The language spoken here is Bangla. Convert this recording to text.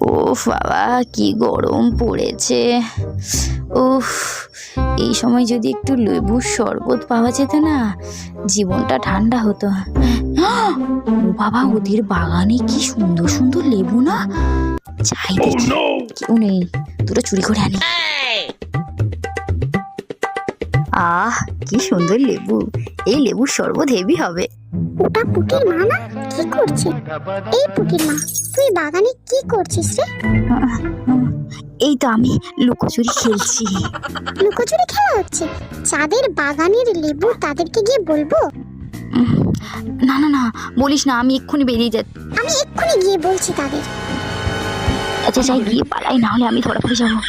উফ বাবা, কি গরম পড়েছে। উফ, এই সময় যদি একটু লেবুর শরবত পাওয়া যেত না, জীবনটা ঠান্ডা হতো। ও বাবা, ওদের বাগানে কি সুন্দর সুন্দর লেবু না। যাই দেখি, কেউ নেই, দুটো চুরি করে আনি। আহ, কি সুন্দর লেবু। এই লেবুর শরবত হেভি হবে। ওটা পুটির মা না? কি করছে? এই পুটির মা, তুই বাগানে কি করছিস রে? এই তো আমি লুকোচুরি খেলছি। লুকোচুরি খেলা হচ্ছে? যাদের বাগানের লেবু তাদেরকে গিয়ে বলবো? না না না, বলিস না, আমি এক্ষুনি বেরিয়ে যাচ্ছি। আমি এক্ষুনি গিয়ে বলছি তাদের। আচ্ছা যাই, গিয়ে পালাই, না হলে আমি ধরা পড়ে যাবো।